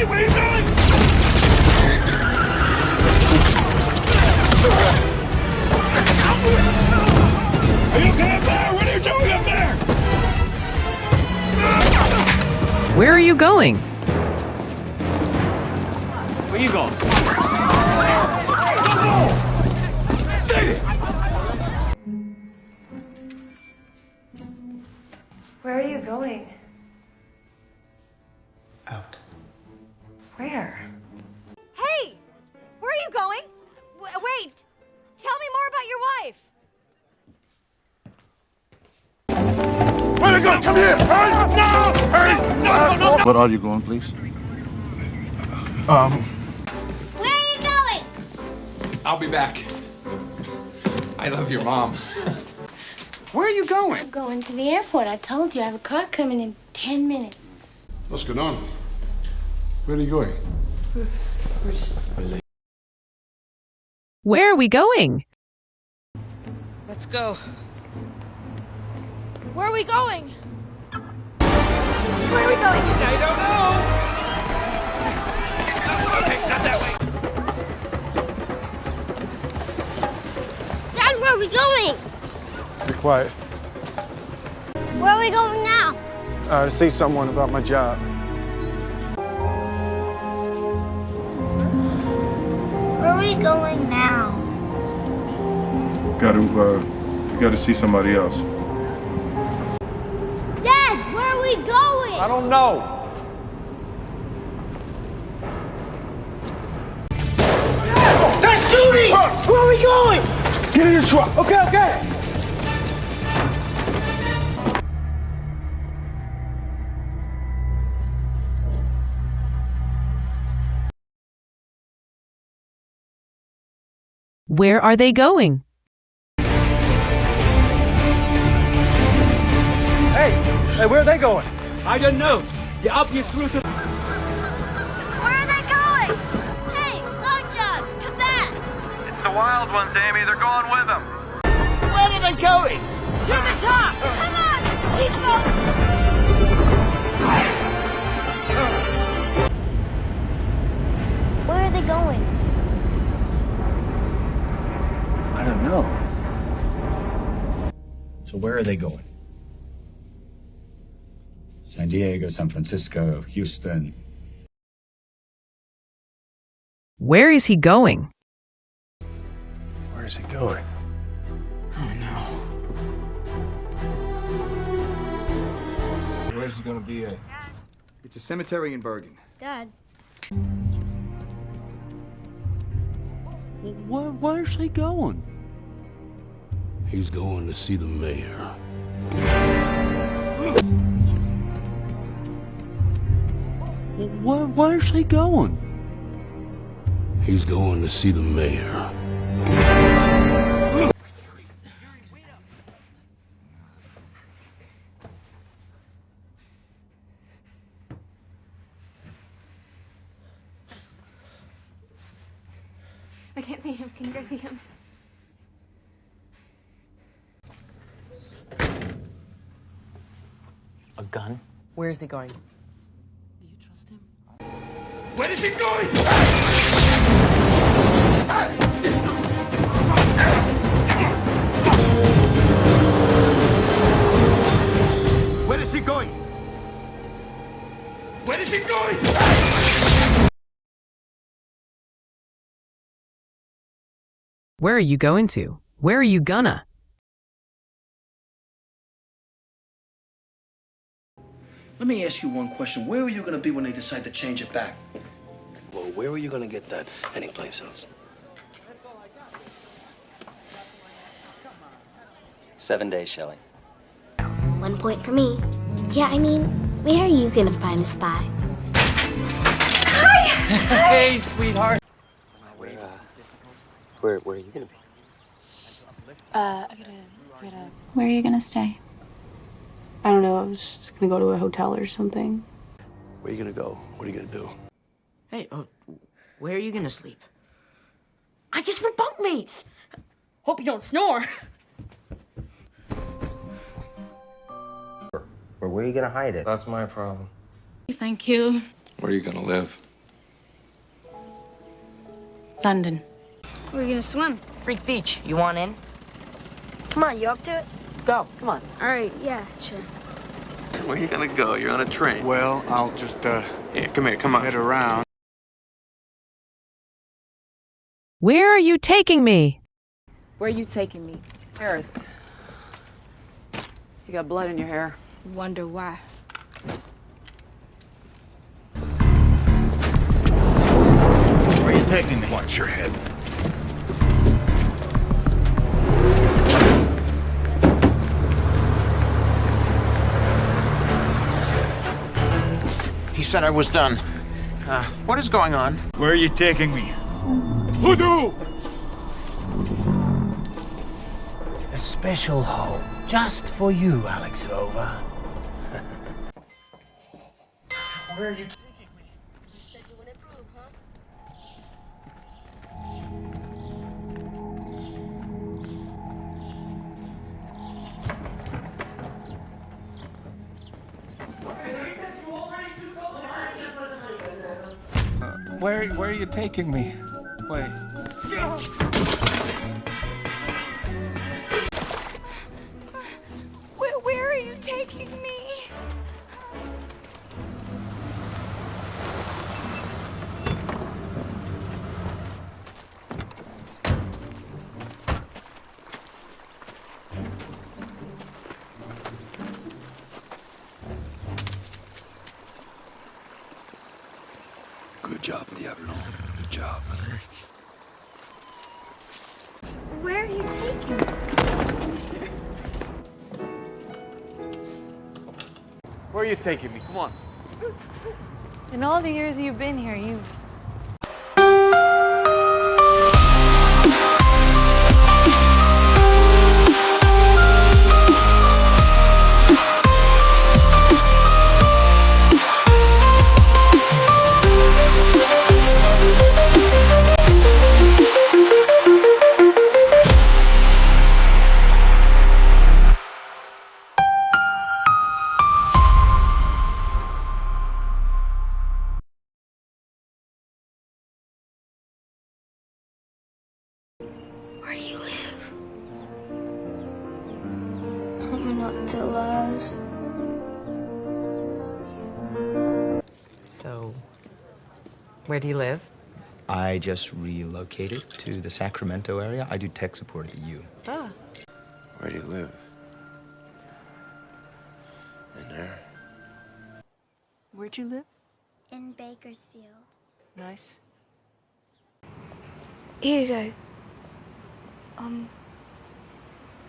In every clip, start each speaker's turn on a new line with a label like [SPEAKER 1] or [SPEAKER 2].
[SPEAKER 1] Wait, where are you going? Are you okay up there? What are you doing up there?
[SPEAKER 2] Where are you going?
[SPEAKER 1] Where you going?
[SPEAKER 3] Where are you going?
[SPEAKER 4] Out.
[SPEAKER 3] Where?
[SPEAKER 5] Hey! Where are you going? Wait! Tell me more about your wife!
[SPEAKER 1] Where are you going? Come here! Hey! No! Hey! No!
[SPEAKER 6] What are you going, please?
[SPEAKER 5] Where are you going?
[SPEAKER 4] I'll be back. I love your mom. Where are you going?
[SPEAKER 7] I'm going to the airport. I told you I have a car coming in 10 minutes.
[SPEAKER 8] What's going on? Where are you going?
[SPEAKER 3] We're just...
[SPEAKER 2] Where are we going?
[SPEAKER 3] Let's go.
[SPEAKER 5] Where are we going? Where are we going?
[SPEAKER 1] I don't know! Okay, not that way.
[SPEAKER 5] Dad, where are we going?
[SPEAKER 8] Be quiet.
[SPEAKER 5] Where are we going now?
[SPEAKER 8] To see someone about my job.
[SPEAKER 5] Where are we going now?
[SPEAKER 6] You gotta see somebody else.
[SPEAKER 5] Dad, where are we going?
[SPEAKER 8] I don't know.
[SPEAKER 1] They're shooting! Where are we going?
[SPEAKER 8] Get in your truck. Okay.
[SPEAKER 2] Where are they going?
[SPEAKER 8] Hey, where are they going?
[SPEAKER 1] I don't know. The obvious route of...
[SPEAKER 5] Where are they going? Hey, Longjohn, come back!
[SPEAKER 9] It's the wild ones, Amy. They're going with them.
[SPEAKER 1] Where are they going?
[SPEAKER 5] To the top! Come on! Keep going! Where are they going?
[SPEAKER 4] I don't know. So where are they going? San Diego, San Francisco, Houston.
[SPEAKER 2] Where is he going?
[SPEAKER 8] Where is he going?
[SPEAKER 4] Oh no.
[SPEAKER 8] Where's he gonna be at?
[SPEAKER 4] It's a cemetery in Bergen.
[SPEAKER 5] Dad.
[SPEAKER 1] Where's he going?
[SPEAKER 10] He's going to see the mayor.
[SPEAKER 1] Where's he going?
[SPEAKER 10] He's going to see the mayor.
[SPEAKER 5] I can't see him. Can you guys see him?
[SPEAKER 3] A gun? Where is he going?
[SPEAKER 5] Do you trust him?
[SPEAKER 1] Where is he going?
[SPEAKER 4] Where is he going?
[SPEAKER 1] Where is he going?
[SPEAKER 2] Where are you going to? Where are you gonna?
[SPEAKER 11] Let me ask you one question. Where are you going to be when they decide to change it back?
[SPEAKER 10] Well, where are you going to get that anyplace else?
[SPEAKER 3] 7 days, Shelley.
[SPEAKER 7] 1 point for me. Yeah, I mean, where are you gonna find a spy?
[SPEAKER 3] Hey, sweetheart. Where are you gonna be?
[SPEAKER 7] I gotta... Where are you gonna stay? I don't know. I was just gonna go to a hotel or something.
[SPEAKER 10] Where are you going to go? What are you going to do?
[SPEAKER 3] Hey, where are you gonna sleep? I guess we're bunkmates. Hope you don't snore.
[SPEAKER 9] Or where are you gonna hide it?
[SPEAKER 8] That's my problem.
[SPEAKER 7] Thank you.
[SPEAKER 6] Where are you gonna live?
[SPEAKER 7] London.
[SPEAKER 5] Where are you gonna swim?
[SPEAKER 3] Freak Beach. You want in?
[SPEAKER 5] Come on, you up to it?
[SPEAKER 3] Let's go. Come on.
[SPEAKER 5] All right, yeah, sure.
[SPEAKER 9] Where are you gonna go? You're on a train.
[SPEAKER 6] Well, I'll just,
[SPEAKER 9] Here, come here, come on.
[SPEAKER 6] head around.
[SPEAKER 2] Where are you taking me?
[SPEAKER 7] Where are you taking me?
[SPEAKER 12] Paris. You got blood in your hair.
[SPEAKER 7] Wonder why.
[SPEAKER 6] Where are you taking me? Watch your head.
[SPEAKER 4] He said I was done. What is going on?
[SPEAKER 6] Where are you taking me? Hoodoo!
[SPEAKER 11] A special home just for you, Alexandrova.
[SPEAKER 4] Where are you? Where are you taking me? Wait.
[SPEAKER 5] Where are you taking me?
[SPEAKER 10] Good job, Diablo. Good job.
[SPEAKER 5] Where are you taking me?
[SPEAKER 9] Where are you taking me? Come on.
[SPEAKER 7] In all the years you've been here, you've
[SPEAKER 5] Where do you live? Help me not tell lies.
[SPEAKER 2] So, where do you live?
[SPEAKER 11] I just relocated to the Sacramento area. I do tech support at the U.
[SPEAKER 2] Ah.
[SPEAKER 9] Where do you live? In there.
[SPEAKER 12] Where'd you live?
[SPEAKER 5] In Bakersfield.
[SPEAKER 12] Nice.
[SPEAKER 5] Here you go.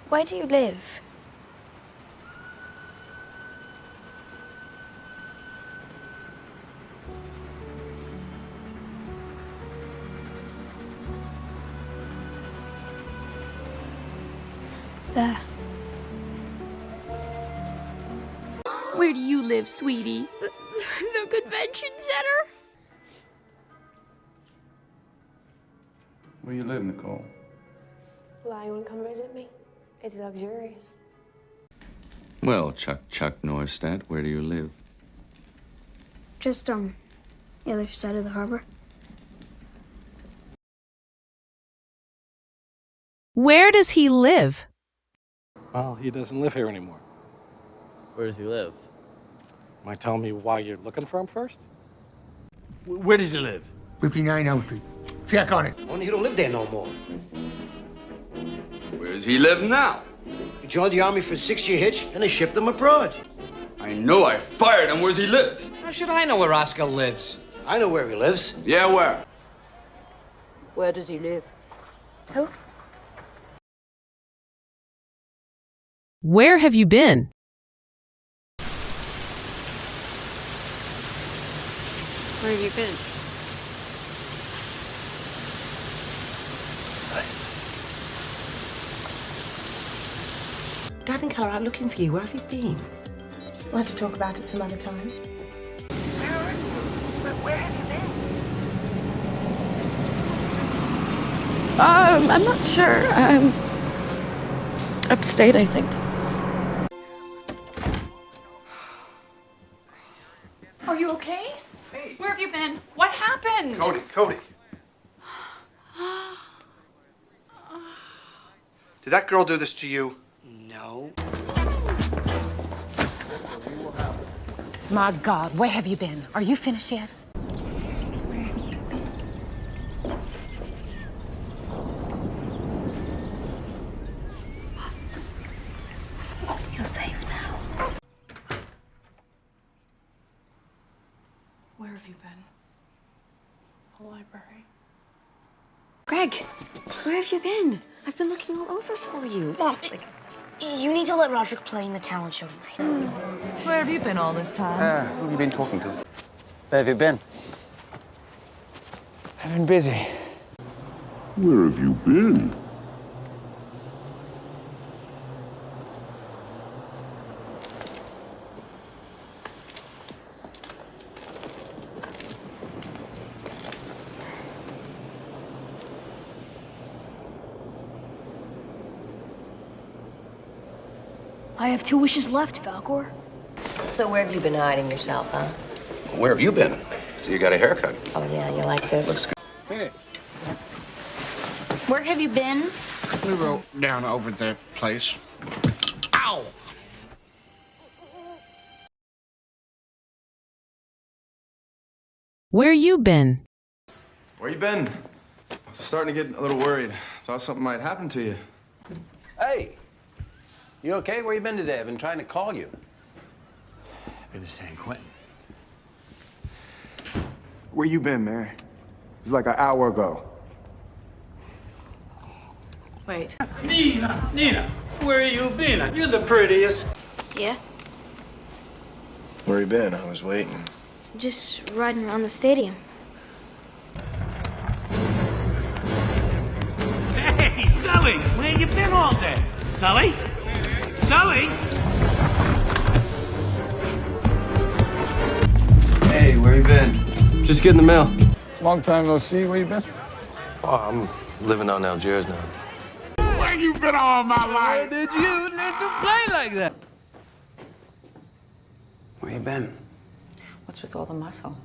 [SPEAKER 5] Where do you live? There. Where do you live, sweetie? The convention center?
[SPEAKER 6] Where you live, Nicole?
[SPEAKER 7] Well, you want to come visit me? It's luxurious.
[SPEAKER 10] Well, Chuck Norstad, where do you live?
[SPEAKER 5] Just, the other side of the harbor.
[SPEAKER 2] Where does he live?
[SPEAKER 13] Well, he doesn't live here anymore.
[SPEAKER 11] Where does he live?
[SPEAKER 13] Might tell me why you're looking for him first?
[SPEAKER 11] Where does he live?
[SPEAKER 9] 59 Elm Street. Check on it.
[SPEAKER 11] Only he don't live there no more.
[SPEAKER 9] Where does he live now?
[SPEAKER 11] He joined the army for a 6-year hitch, and they shipped him abroad.
[SPEAKER 9] I know I fired him. Where's he live?
[SPEAKER 11] How should I know where Oscar lives? I know where he lives.
[SPEAKER 9] Yeah, where?
[SPEAKER 3] Where does he live? Who?
[SPEAKER 2] Where have you been?
[SPEAKER 7] Where have you been?
[SPEAKER 3] Dad and Kel are out looking for you. Where have you been? We'll have to talk about it some other time. Where have you been?
[SPEAKER 7] I'm not sure. Upstate, I think.
[SPEAKER 12] Are you okay? Hey. Where have you been? What happened?
[SPEAKER 4] Cody.
[SPEAKER 11] Did that girl do this to you?
[SPEAKER 3] No.
[SPEAKER 14] My God, where have you been? Are you finished yet?
[SPEAKER 7] Where have you been? You're safe now.
[SPEAKER 12] Where have you been? The library.
[SPEAKER 3] Greg, where have you been? I've been looking all over for you. Mom, you need to let Roderick play in the talent show tonight.
[SPEAKER 12] Where have you been all this time?
[SPEAKER 9] Who have you been talking to?
[SPEAKER 15] Where have you been?
[SPEAKER 9] I've been busy.
[SPEAKER 8] Where have you been?
[SPEAKER 5] I have 2 wishes left, Falcor.
[SPEAKER 12] So where have you been hiding yourself, huh?
[SPEAKER 9] Where have you been? So you got a haircut.
[SPEAKER 12] Oh, yeah, you like this?
[SPEAKER 9] Looks good.
[SPEAKER 8] Hey.
[SPEAKER 5] Where have you been?
[SPEAKER 8] We wrote down over that place. Ow!
[SPEAKER 2] Where you been?
[SPEAKER 16] Where you been? I was starting to get a little worried. Thought something might happen to you.
[SPEAKER 15] Hey! You okay? Where you been today? I've been trying to call you.
[SPEAKER 9] Been to San Quentin.
[SPEAKER 6] Where you been, man? It's like an hour ago.
[SPEAKER 12] Wait.
[SPEAKER 15] Nina, where you been? You're the prettiest.
[SPEAKER 5] Yeah?
[SPEAKER 9] Where you been? I was waiting.
[SPEAKER 5] Just riding around the stadium.
[SPEAKER 15] Hey, Sully! Where you been all day? Sully? Sully?
[SPEAKER 9] Hey, where you been?
[SPEAKER 16] Just getting the mail.
[SPEAKER 6] Long time no see. Where you been?
[SPEAKER 16] Oh, I'm living out in Algiers now.
[SPEAKER 8] Where you been all my life?
[SPEAKER 15] Did you learn to play like that?
[SPEAKER 9] Where you been?
[SPEAKER 12] What's with all the muscle?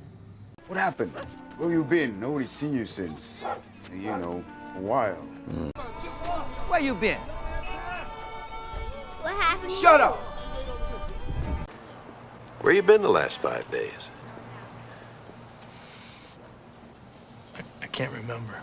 [SPEAKER 6] What happened? Where you been? Nobody's seen you since, you know, a while.
[SPEAKER 15] Where you been?
[SPEAKER 5] What happened?
[SPEAKER 15] Shut up!
[SPEAKER 9] Where you been the last 5 days?
[SPEAKER 10] I can't remember.